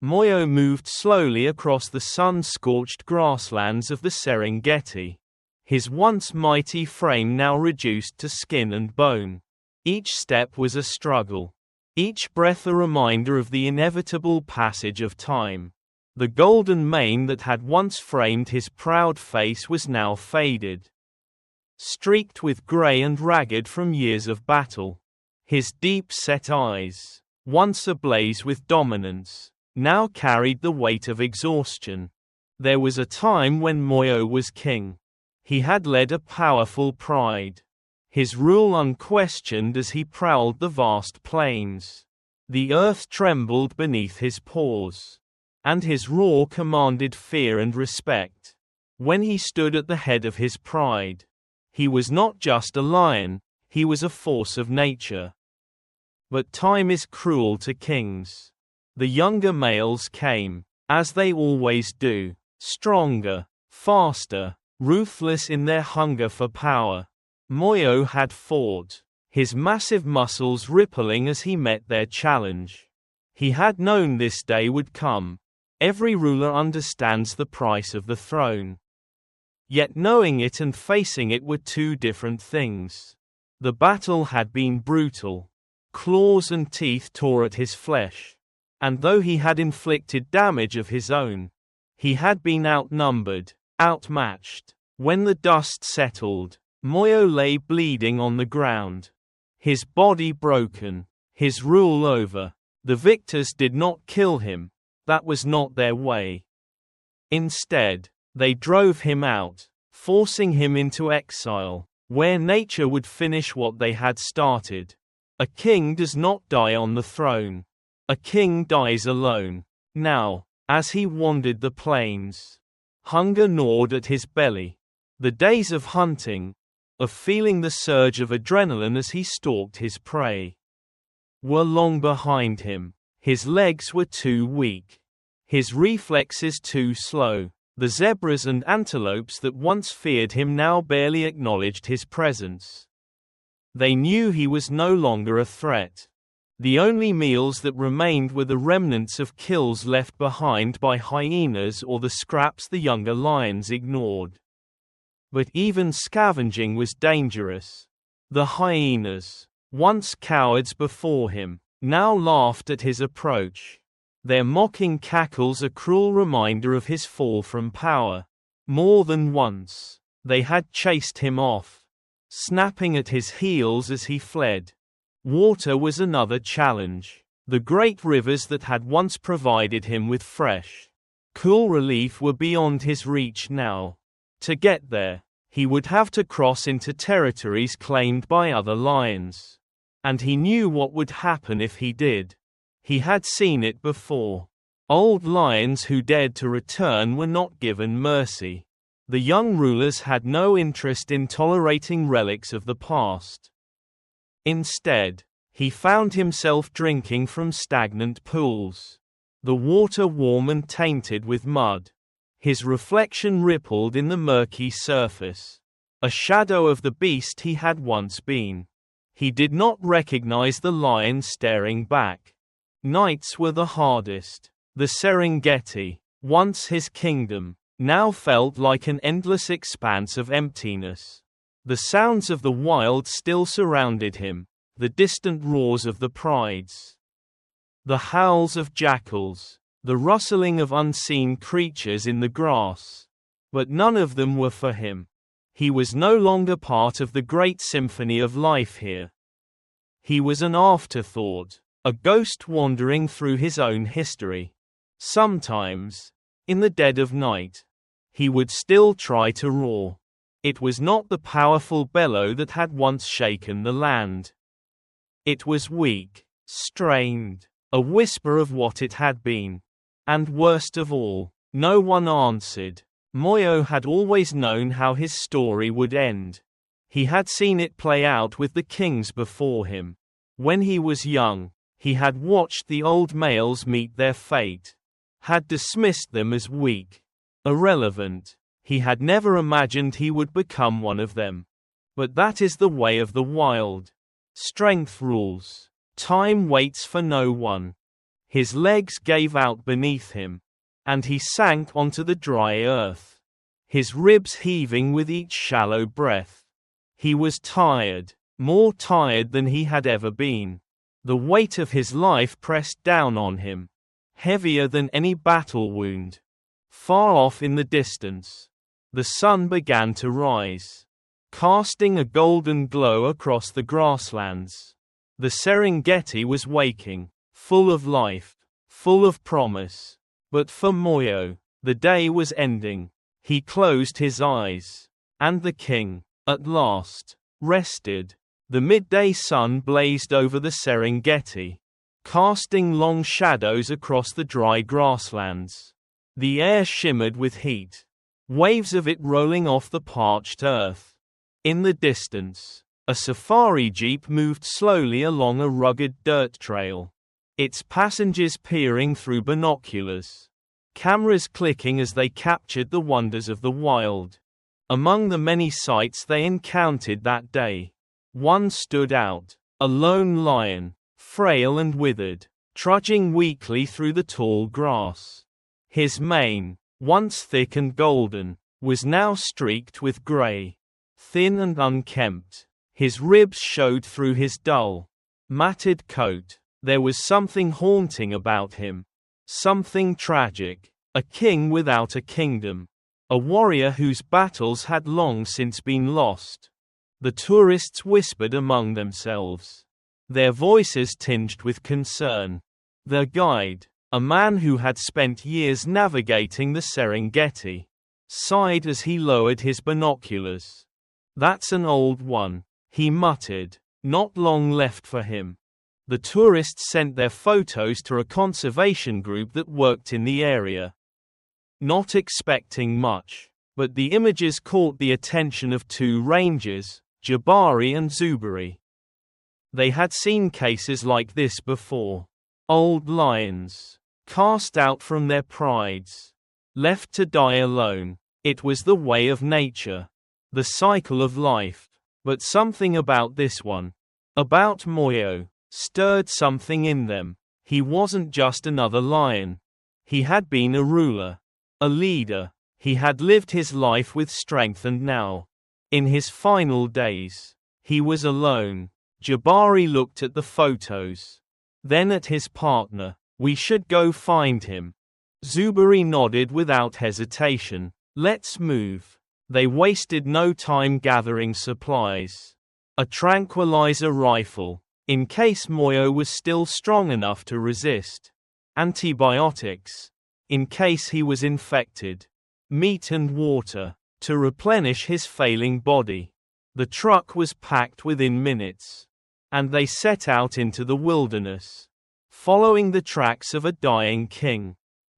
Moyo moved slowly across the sun-scorched grasslands of the Serengeti. His once mighty frame now reduced to skin and bone. Each step was a struggle. Each breath a reminder of the inevitable passage of time. The golden mane that had once framed his proud face was now faded, streaked with gray and ragged from years of battle. His deep-set eyes, once ablaze with dominance, now carried the weight of exhaustion. There was a time when Moyo was king. He had led a powerful pride, his rule unquestioned as he prowled the vast plains. The earth trembled beneath his paws, and his roar commanded fear and respect. When he stood at the head of his pride, he was not just a lion, he was a force of nature. But time is cruel to kings. The younger males came, as they always do, stronger, faster, ruthless in their hunger for power. Moyo had fought, his massive muscles rippling as he met their challenge. He had known this day would come. Every ruler understands the price of the throne. Yet knowing it and facing it were two different things. The battle had been brutal. Claws and teeth tore at his flesh. And though he had inflicted damage of his own, he had been outnumbered, outmatched. When the dust settled, Moyo lay bleeding on the ground, his body broken, his rule over. The victors did not kill him. That was not their way. Instead, they drove him out, forcing him into exile, where nature would finish what they had started. A king does not die on the throne. A king dies alone. Now, as he wandered the plains, hunger gnawed at his belly. The days of hunting, of feeling the surge of adrenaline as he stalked his prey, were long behind him. His legs were too weak, his reflexes too slow. The zebras and antelopes that once feared him now barely acknowledged his presence. They knew he was no longer a threat. The only meals that remained were the remnants of kills left behind by hyenas or the scraps the younger lions ignored. But even scavenging was dangerous. The hyenas, once cowards before him, now laughed at his approach. Their mocking cackles a cruel reminder of his fall from power. More than once, they had chased him off, snapping at his heels as he fled. Water was another challenge. The great rivers that had once provided him with fresh, cool relief were beyond his reach now. To get there, he would have to cross into territories claimed by other lions. And he knew what would happen if he did. He had seen it before. Old lions who dared to return were not given mercy. The young rulers had no interest in tolerating relics of the past. Instead, he found himself drinking from stagnant pools, the water warm and tainted with mud. His reflection rippled in the murky surface, a shadow of the beast he had once been. He did not recognize the lion staring back. Nights were the hardest. The Serengeti, once his kingdom, now felt like an endless expanse of emptiness. The sounds of the wild still surrounded him, the distant roars of the prides, the howls of jackals, the rustling of unseen creatures in the grass. But none of them were for him. He was no longer part of the great symphony of life here. He was an afterthought, a ghost wandering through his own history. Sometimes, in the dead of night, he would still try to roar. It was not the powerful bellow that had once shaken the land. It was weak, strained, a whisper of what it had been. And worst of all, no one answered. Moyo had always known how his story would end. He had seen it play out with the kings before him. When he was young, he had watched the old males meet their fate, had dismissed them as weak, irrelevant. He had never imagined he would become one of them. But that is the way of the wild. Strength rules. Time waits for no one. His legs gave out beneath him, and he sank onto the dry earth, his ribs heaving with each shallow breath. He was tired, more tired than he had ever been. The weight of his life pressed down on him, heavier than any battle wound. Far off in the distance, the sun began to rise, casting a golden glow across the grasslands. The Serengeti was waking, full of life, full of promise. But for Moyo, the day was ending. He closed his eyes, and the king, at last, rested. The midday sun blazed over the Serengeti, casting long shadows across the dry grasslands. The air shimmered with heat, waves of it rolling off the parched earth. In the distance, a safari jeep moved slowly along a rugged dirt trail, its passengers peering through binoculars, cameras clicking as they captured the wonders of the wild. Among the many sights they encountered that day, one stood out: a lone lion, frail and withered, trudging weakly through the tall grass. His mane, once thick and golden, was now streaked with gray, thin and unkempt. His ribs showed through his dull, matted coat. There was something haunting about him, something tragic, a king without a kingdom, a warrior whose battles had long since been lost. The tourists whispered among themselves, their voices tinged with concern. Their guide, a man who had spent years navigating the Serengeti, sighed as he lowered his binoculars. "That's an old one," he muttered. "Not long left for him." The tourists sent their photos to a conservation group that worked in the area, not expecting much, but the images caught the attention of two rangers, Jabari and Zuberi. They had seen cases like this before. Old lions, cast out from their prides, left to die alone. It was the way of nature, the cycle of life. But something about this one, about Moyo, stirred something in them. He wasn't just another lion. He had been a ruler, a leader. He had lived his life with strength, and now, in his final days, he was alone. Jabari looked at the photos, then at his partner. "We should go find him." Zuberi nodded without hesitation. "Let's move." They wasted no time gathering supplies. A tranquilizer rifle, in case Moyo was still strong enough to resist. Antibiotics, in case he was infected. Meat and water, to replenish his failing body. The truck was packed within minutes, and they set out into the wilderness, following the tracks of a dying king.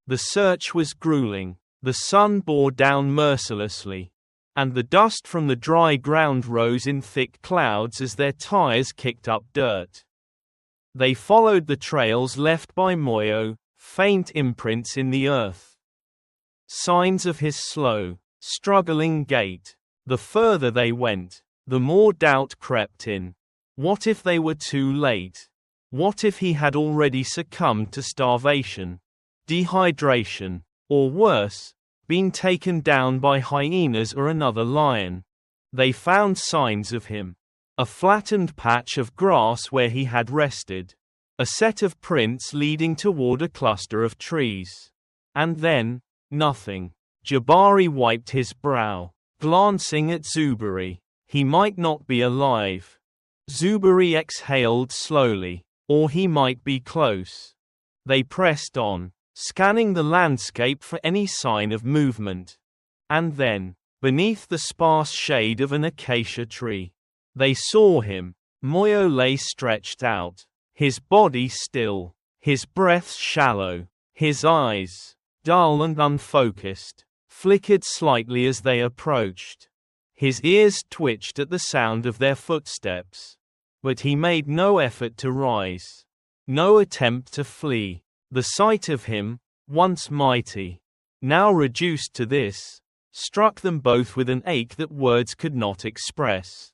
The search was grueling. The sun bore down mercilessly, and the dust from the dry ground rose in thick clouds as their tires kicked up dirt. They followed the trails left by Moyo, faint imprints in the earth, signs of his slow, struggling gait. The further they went, the more doubt crept in. What if they were too late? What if he had already succumbed to starvation, dehydration, or worse, been taken down by hyenas or another lion? They found signs of him. A flattened patch of grass where he had rested. A set of prints leading toward a cluster of trees. And then, nothing. Jabari wiped his brow, glancing at Zuberi. He might not be alive. Zuberi exhaled slowly. Or he might be close. They pressed on, scanning the landscape for any sign of movement. And then, beneath the sparse shade of an acacia tree, they saw him. Moyo lay stretched out, his body still, his breath shallow, his eyes, dull and unfocused, flickered slightly as they approached. His ears twitched at the sound of their footsteps. But he made no effort to rise, no attempt to flee. The sight of him, once mighty, now reduced to this, struck them both with an ache that words could not express.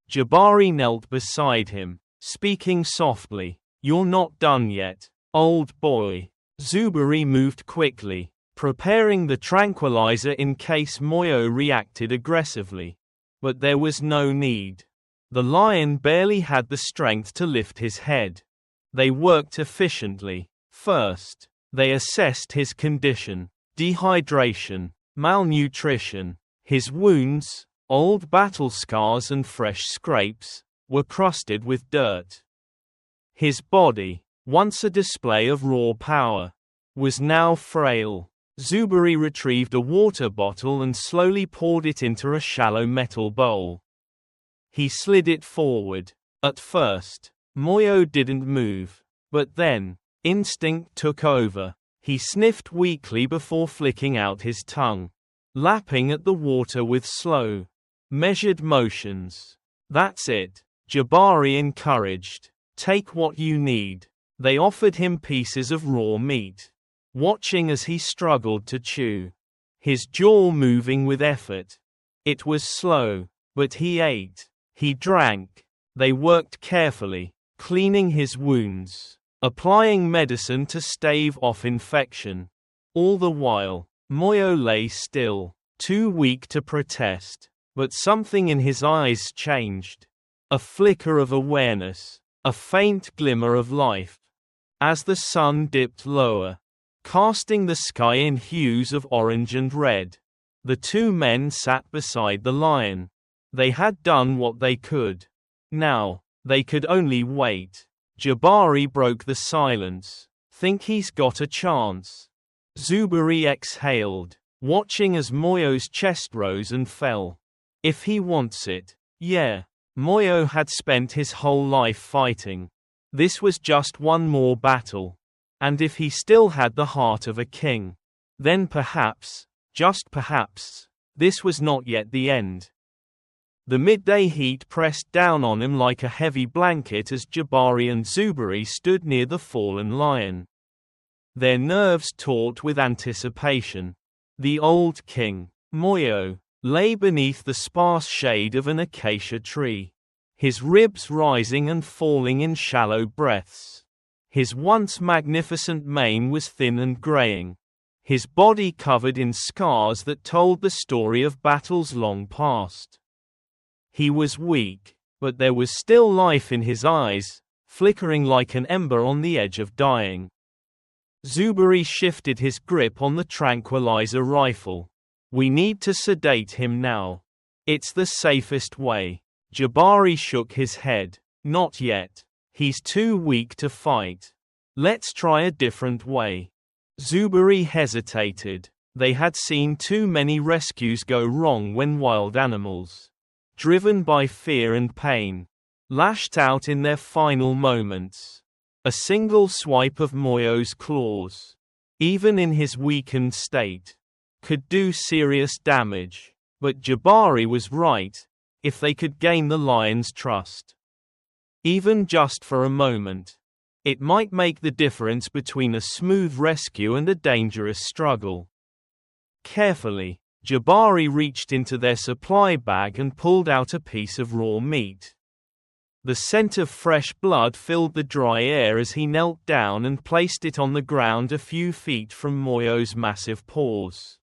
Jabari knelt beside him, speaking softly. "You're not done yet. Old boy. Zuberi moved quickly, preparing the tranquilizer in case Moyo reacted aggressively. But there was no need. The lion barely had the strength to lift his head. They worked efficiently. First, they assessed his condition: dehydration, malnutrition. His wounds, old battle scars and fresh scrapes, were crusted with dirt. His body, once a display of raw power, was now frail. Zuberi retrieved a water bottle and slowly poured it into a shallow metal bowl. He slid it forward. At first, Moyo didn't move, but then, instinct took over. He sniffed weakly before flicking out his tongue, lapping at the water with slow, measured motions. "That's it," Jabari encouraged. "Take what you need." They offered him pieces of raw meat, watching as he struggled to chew, his jaw moving with effort. It was slow, but he ate. He drank. They worked carefully, cleaning his wounds, applying medicine to stave off infection. All the while, Moyo lay still, too weak to protest. But something in his eyes changed. A flicker of awareness, a faint glimmer of life. As the sun dipped lower, casting the sky in hues of orange and red, the two men sat beside the lion. They had done what they could. Now, they could only wait. Jabari broke the silence. "Think he's got a chance?" Zuberi exhaled, watching as Moyo's chest rose and fell. "If he wants it, yeah." Moyo had spent his whole life fighting. This was just one more battle. And if he still had the heart of a king, then perhaps, just perhaps, this was not yet the end. The midday heat pressed down on him like a heavy blanket as Jabari and Zuberi stood near the fallen lion, their nerves taut with anticipation. The old king, Moyo, lay beneath the sparse shade of an acacia tree, his ribs rising and falling in shallow breaths. His once magnificent mane was thin and graying, his body covered in scars that told the story of battles long past. He was weak, but there was still life in his eyes, flickering like an ember on the edge of dying. Zuberi shifted his grip on the tranquilizer rifle. "We need to sedate him now. It's the safest way." Jabari shook his head. "Not yet. He's too weak to fight. Let's try a different way." Zuberi hesitated. They had seen too many rescues go wrong when wild animals, driven by fear and pain, lashed out in their final moments. A single swipe of Moyo's claws, even in his weakened state, could do serious damage. But Jabari was right. If they could gain the lion's trust, even just for a moment, it might make the difference between a smooth rescue and a dangerous struggle. Carefully, Jabari reached into their supply bag and pulled out a piece of raw meat. The scent of fresh blood filled the dry air as he knelt down and placed it on the ground a few feet from Moyo's massive paws.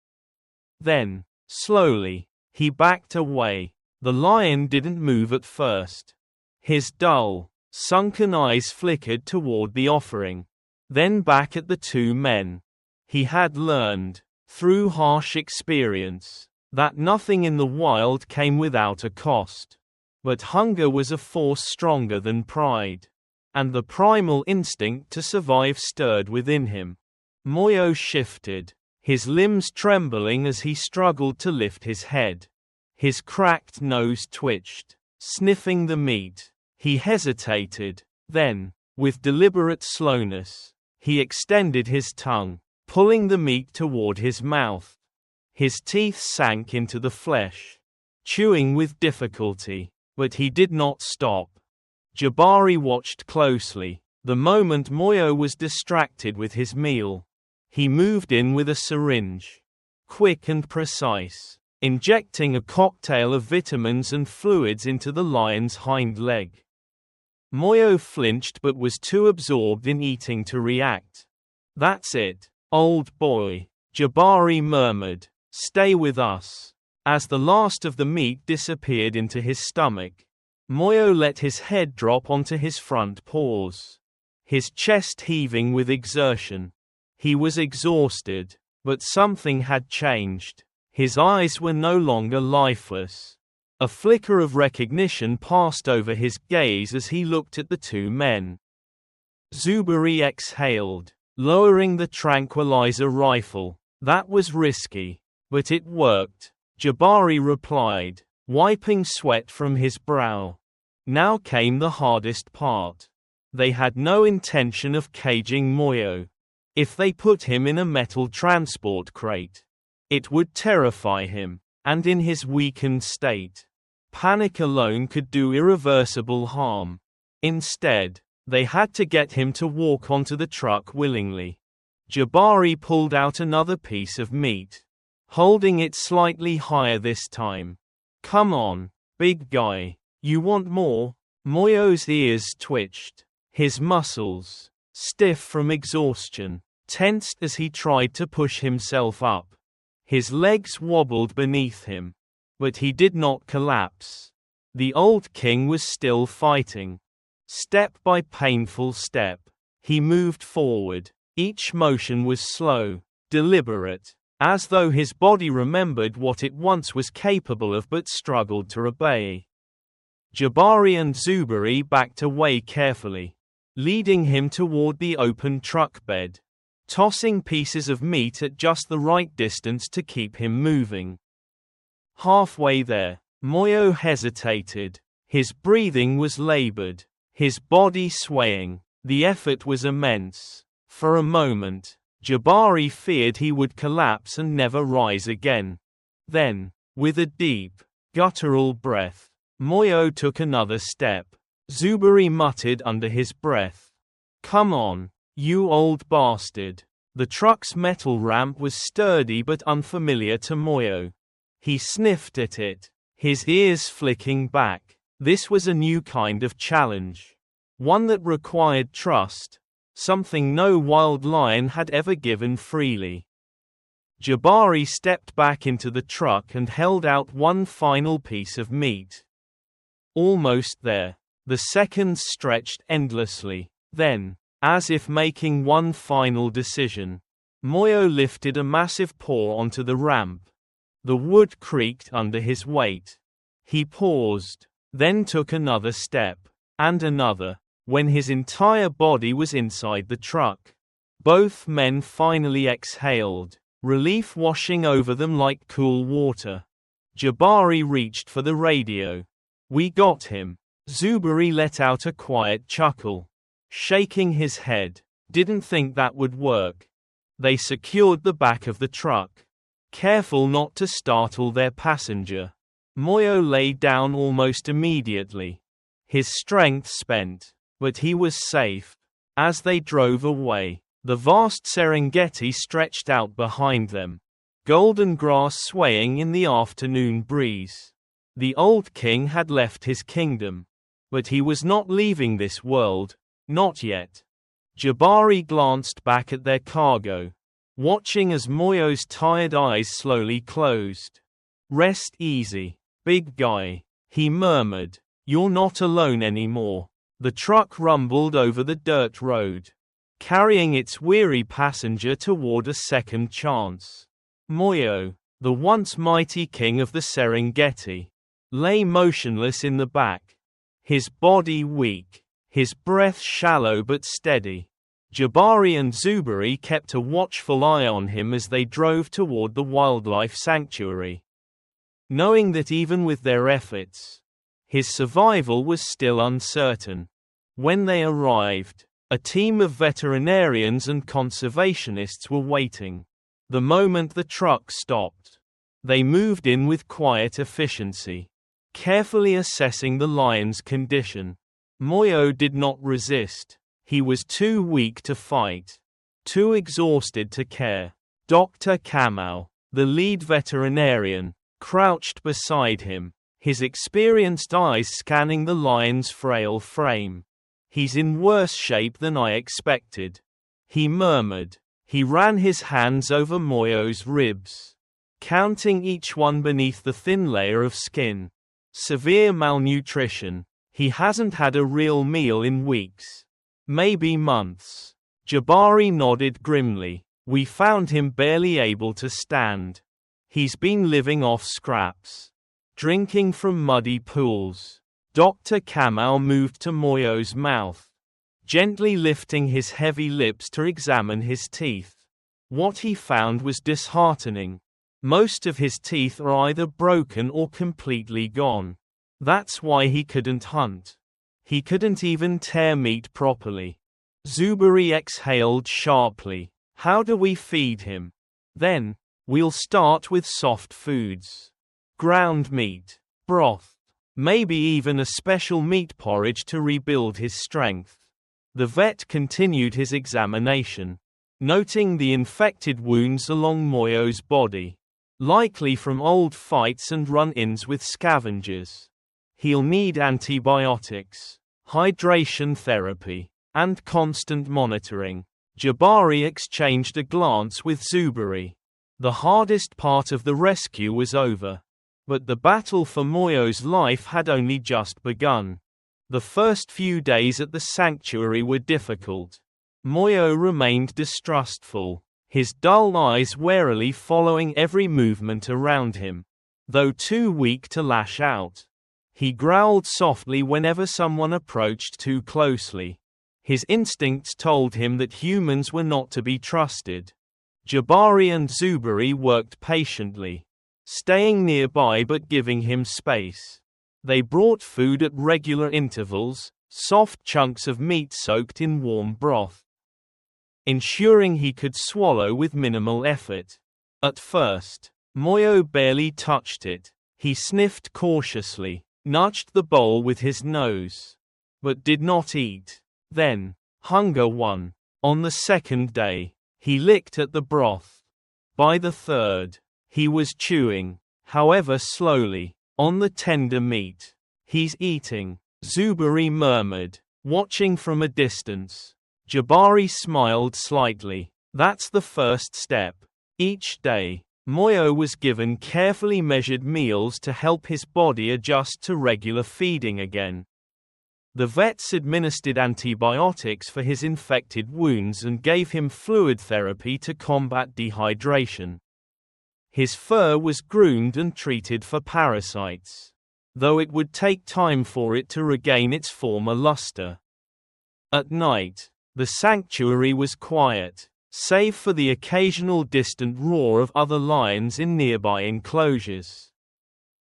Then, slowly, he backed away. The lion didn't move at first. His dull, sunken eyes flickered toward the offering, then back at the two men. He had learned, through harsh experience, that nothing in the wild came without a cost. But hunger was a force stronger than pride, and the primal instinct to survive stirred within him. Moyo shifted, his limbs trembling as he struggled to lift his head. His cracked nose twitched, sniffing the meat. He hesitated. Then, with deliberate slowness, he extended his tongue, pulling the meat toward his mouth. His teeth sank into the flesh, chewing with difficulty, but he did not stop. Jabari watched closely. The moment Moyo was distracted with his meal, he moved in with a syringe, quick and precise, injecting a cocktail of vitamins and fluids into the lion's hind leg. Moyo flinched but was too absorbed in eating to react. "That's it, old boy," Jabari murmured. "Stay with us." As the last of the meat disappeared into his stomach, Moyo let his head drop onto his front paws, his chest heaving with exertion. He was exhausted, but something had changed. His eyes were no longer lifeless. A flicker of recognition passed over his gaze as he looked at the two men. Zuberi exhaled, lowering the tranquilizer rifle. "That was risky, but it worked," Jabari replied, wiping sweat from his brow. Now came the hardest part. They had no intention of caging Moyo. If they put him in a metal transport crate, it would terrify him, and in his weakened state, panic alone could do irreversible harm. Instead, they had to get him to walk onto the truck willingly. Jabari pulled out another piece of meat, holding it slightly higher this time. "Come on, big guy. You want more?" Moyo's ears twitched. His muscles, stiff from exhaustion, tensed as he tried to push himself up. His legs wobbled beneath him, but he did not collapse. The old king was still fighting. Step by painful step, he moved forward. Each motion was slow, deliberate, as though his body remembered what it once was capable of but struggled to obey. Jabari and Zuberi backed away carefully, leading him toward the open truck bed, tossing pieces of meat at just the right distance to keep him moving. Halfway there, Moyo hesitated. His breathing was labored, his body swaying. The effort was immense. For a moment, Jabari feared he would collapse and never rise again. Then, with a deep, guttural breath, Moyo took another step. Zuberi muttered under his breath, "Come on, you old bastard." The truck's metal ramp was sturdy but unfamiliar to Moyo. He sniffed at it, his ears flicking back. This was a new kind of challenge, one that required trust, something no wild lion had ever given freely. Jabari stepped back into the truck and held out one final piece of meat. Almost there, the seconds stretched endlessly. Then, as if making one final decision, Moyo lifted a massive paw onto the ramp. The wood creaked under his weight. He paused, then took another step, and another. When his entire body was inside the truck, both men finally exhaled, relief washing over them like cool water. Jabari reached for the radio. "We got him." Zuberi let out a quiet chuckle, shaking his head. "Didn't think that would work." They secured the back of the truck, careful not to startle their passenger. Moyo lay down almost immediately, his strength spent, but he was safe. As they drove away, the vast Serengeti stretched out behind them, golden grass swaying in the afternoon breeze. The old king had left his kingdom, but he was not leaving this world, not yet. Jabari glanced back at their cargo, watching as Moyo's tired eyes slowly closed. "Rest easy, big guy," he murmured. "You're not alone anymore." The truck rumbled over the dirt road, carrying its weary passenger toward a second chance. Moyo, the once mighty king of the Serengeti, lay motionless in the back, his body weak, his breath shallow but steady. Jabari and Zuberi kept a watchful eye on him as they drove toward the wildlife sanctuary, knowing that even with their efforts, his survival was still uncertain. When they arrived, a team of veterinarians and conservationists were waiting. The moment the truck stopped, they moved in with quiet efficiency, carefully assessing the lion's condition. Moyo did not resist. He was too weak to fight, too exhausted to care. Dr. Kamau, the lead veterinarian, crouched beside him, his experienced eyes scanning the lion's frail frame. "He's in worse shape than I expected," he murmured. He ran his hands over Moyo's ribs, counting each one beneath the thin layer of skin. "Severe malnutrition. He hasn't had a real meal in weeks. Maybe months." Jabari nodded grimly. "We found him barely able to stand. He's been living off scraps, drinking from muddy pools." Dr. Kamau moved to Moyo's mouth, gently lifting his heavy lips to examine his teeth. What he found was disheartening. Most of his teeth are either broken or completely gone. That's why he couldn't hunt. He couldn't even tear meat properly. Zuberi exhaled sharply. "How do we feed him?" "Then, we'll start with soft foods. Ground meat, broth, maybe even a special meat porridge to rebuild his strength." The vet continued his examination, noting the infected wounds along Moyo's body, likely from old fights and run-ins with scavengers. "He'll need antibiotics, hydration therapy, and constant monitoring." Jabari exchanged a glance with Zuberi. The hardest part of the rescue was over, but the battle for Moyo's life had only just begun. The first few days at the sanctuary were difficult. Moyo remained distrustful, his dull eyes warily following every movement around him. Though too weak to lash out, he growled softly whenever someone approached too closely. His instincts told him that humans were not to be trusted. Jabari and Zuberi worked patiently, staying nearby but giving him space. They brought food at regular intervals, soft chunks of meat soaked in warm broth, ensuring he could swallow with minimal effort. At first, Moyo barely touched it. He sniffed cautiously, nudged the bowl with his nose, but did not eat. Then, hunger won. On the second day, he licked at the broth. By the third, he was chewing, however slowly, on the tender meat. "He's eating," Zuberi murmured, watching from a distance. Jabari smiled slightly. "That's the first step." Each day, Moyo was given carefully measured meals to help his body adjust to regular feeding again. The vets administered antibiotics for his infected wounds and gave him fluid therapy to combat dehydration. His fur was groomed and treated for parasites, though it would take time for it to regain its former luster. At night, the sanctuary was quiet, save for the occasional distant roar of other lions in nearby enclosures.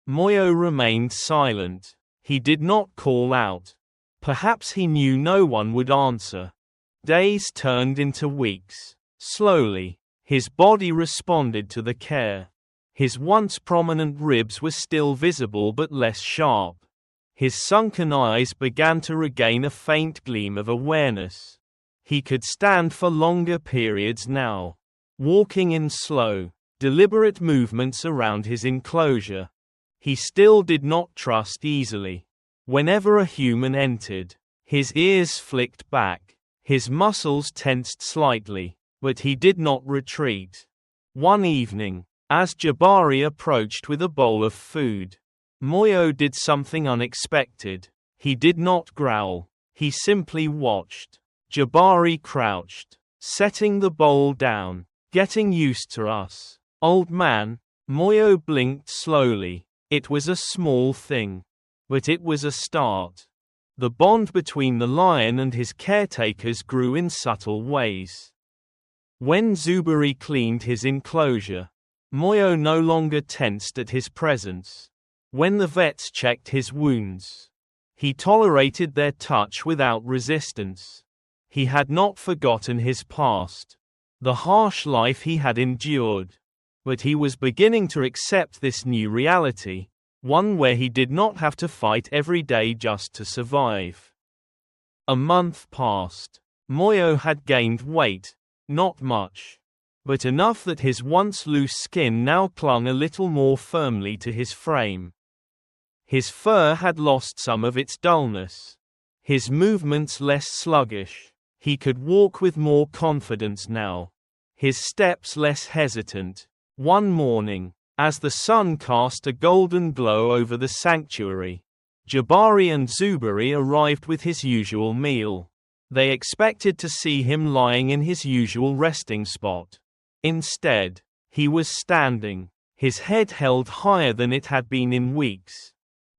Moyo remained silent. He did not call out. Perhaps he knew no one would answer. Days turned into weeks. Slowly, his body responded to the care. His once prominent ribs were still visible but less sharp. His sunken eyes began to regain a faint gleam of awareness. He could stand for longer periods now, walking in slow, deliberate movements around his enclosure. He still did not trust easily. Whenever a human entered, his ears flicked back, his muscles tensed slightly, but he did not retreat. One evening, as Jabari approached with a bowl of food, Moyo did something unexpected. He did not growl. He simply watched. Jabari crouched, setting the bowl down. "Getting used to us, old man." Moyo blinked slowly. It was a small thing, but it was a start. The bond between the lion and his caretakers grew in subtle ways. When Zuberi cleaned his enclosure, Moyo no longer tensed at his presence. When the vets checked his wounds, he tolerated their touch without resistance. He had not forgotten his past, the harsh life he had endured, but he was beginning to accept this new reality, one where he did not have to fight every day just to survive. A month passed. Moyo had gained weight, not much, but enough that his once loose skin now clung a little more firmly to his frame. His fur had lost some of its dullness. his movements less sluggish. He could walk with more confidence now, his steps less hesitant. One morning, as the sun cast a golden glow over the sanctuary, Jabari and Zubari arrived with his usual meal. They expected to see him lying in his usual resting spot. Instead, he was standing, his head held higher than it had been in weeks.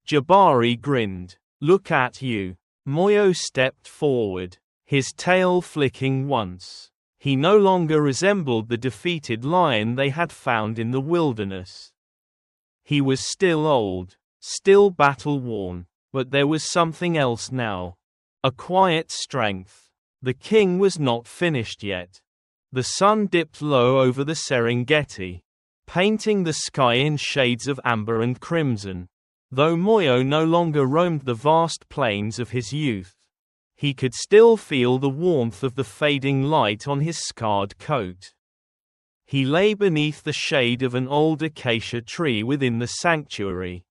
Jabari grinned. "Look at you." Moyo stepped forward, his tail flicking once. He no longer resembled the defeated lion they had found in the wilderness. He was still old, still battle-worn, but there was something else now. A quiet strength. The king was not finished yet. The sun dipped low over the Serengeti, painting the sky in shades of amber and crimson. Though Moyo no longer roamed the vast plains of his youth, he could still feel the warmth of the fading light on his scarred coat. He lay beneath the shade of an old acacia tree within the sanctuary.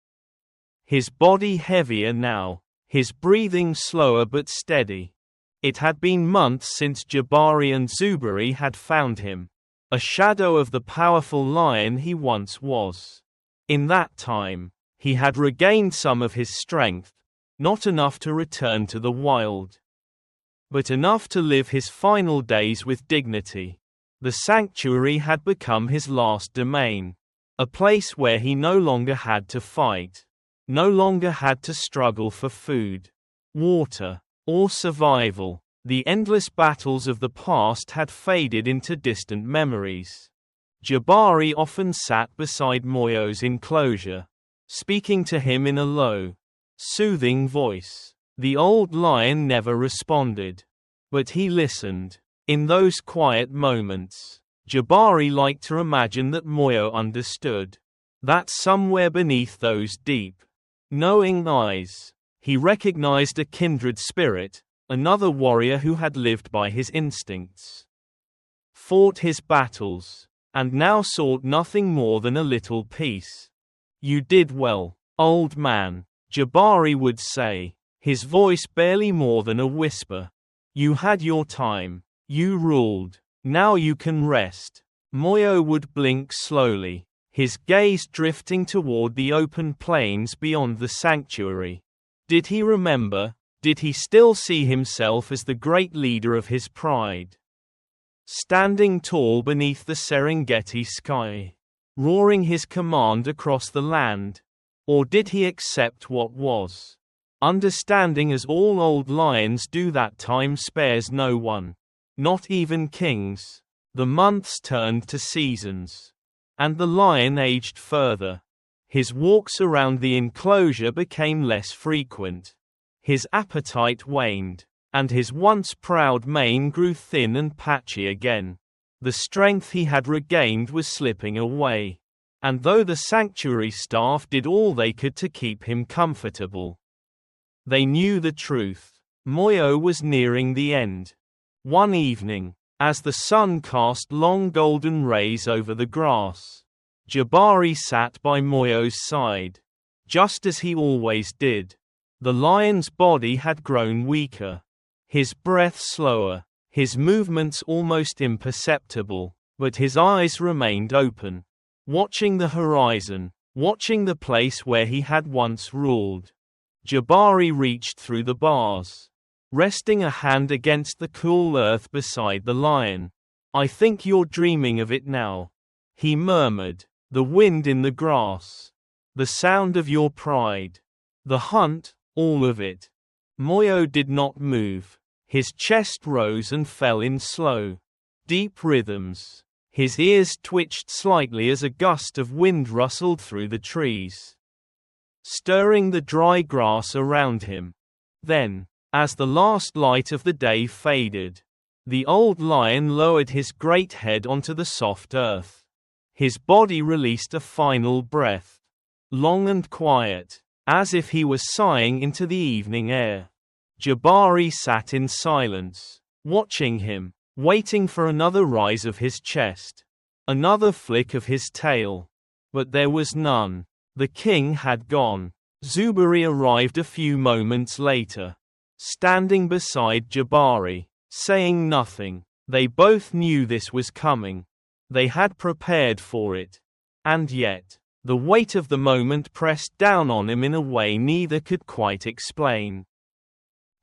His body heavier now, his breathing slower but steady. It had been months since Jabari and Zubari had found him, a shadow of the powerful lion he once was. In that time, he had regained some of his strength, not enough to return to the wild, but enough to live his final days with dignity. The sanctuary had become his last domain, a place where he no longer had to fight, no longer had to struggle for food, water, or survival. The endless battles of the past had faded into distant memories. Jabari often sat beside Moyo's enclosure, speaking to him in a low, soothing voice. The old lion never responded, but he listened. In those quiet moments, Jabari liked to imagine that Moyo understood, that somewhere beneath those deep, knowing eyes, he recognized a kindred spirit, another warrior who had lived by his instincts, fought his battles, and now sought nothing more than a little peace. "You did well, old man," Jabari would say, his voice barely more than a whisper. "You had your time. You ruled. Now you can rest." Moyo would blink slowly, his gaze drifting toward the open plains beyond the sanctuary. Did he remember? Did he still see himself as the great leader of his pride? Standing tall beneath the Serengeti sky, roaring his command across the land? Or did he accept what was? Understanding as all old lions do that time spares no one, not even kings. The months turned to seasons, and the lion aged further. His walks around the enclosure became less frequent. His appetite waned, and his once proud mane grew thin and patchy again. The strength he had regained was slipping away, and though the sanctuary staff did all they could to keep him comfortable, they knew the truth. Moyo was nearing the end. One evening, as the sun cast long golden rays over the grass, Jabari sat by Moyo's side, just as he always did. The lion's body had grown weaker, his breath slower, his movements almost imperceptible, but his eyes remained open, watching the horizon, watching the place where he had once ruled. Jabari reached through the bars, resting a hand against the cool earth beside the lion. "I think you're dreaming of it now," he murmured. "The wind in the grass, the sound of your pride, the hunt, all of it." Moyo did not move. His chest rose and fell in slow, deep rhythms. His ears twitched slightly as a gust of wind rustled through the trees, stirring the dry grass around him. Then, as the last light of the day faded, the old lion lowered his great head onto the soft earth. His body released a final breath, long and quiet, as if he was sighing into the evening air. Jabari sat in silence, watching him, waiting for another rise of his chest, another flick of his tail. But there was none. The king had gone. Zubari arrived a few moments later, standing beside Jabari, saying nothing. They both knew this was coming. They had prepared for it. And yet, the weight of the moment pressed down on him in a way neither could quite explain.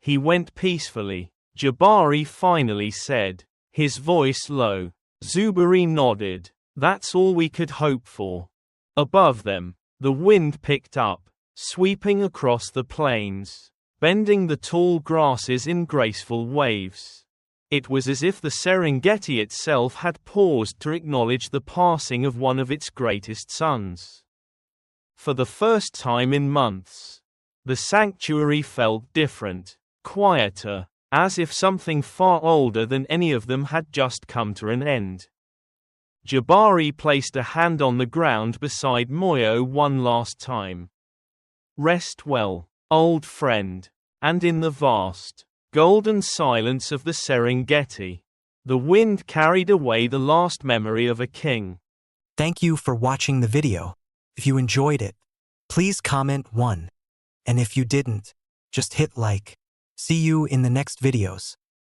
He went peacefully, Jabari finally said, his voice low. Zubari nodded. That's all we could hope for. Above them, the wind picked up, sweeping across the plains, bending the tall grasses in graceful waves. It was as if the Serengeti itself had paused to acknowledge the passing of one of its greatest sons. For the first time in months, the sanctuary felt different, quieter, as if something far older than any of them had just come to an end. Jabari placed a hand on the ground beside Moyo one last time. Rest well, old friend. And in the vast, golden silence of the Serengeti, the wind carried away the last memory of a king. Thank you for watching the video. If you enjoyed it, please comment 1. And if you didn't, just hit like. See you in the next videos.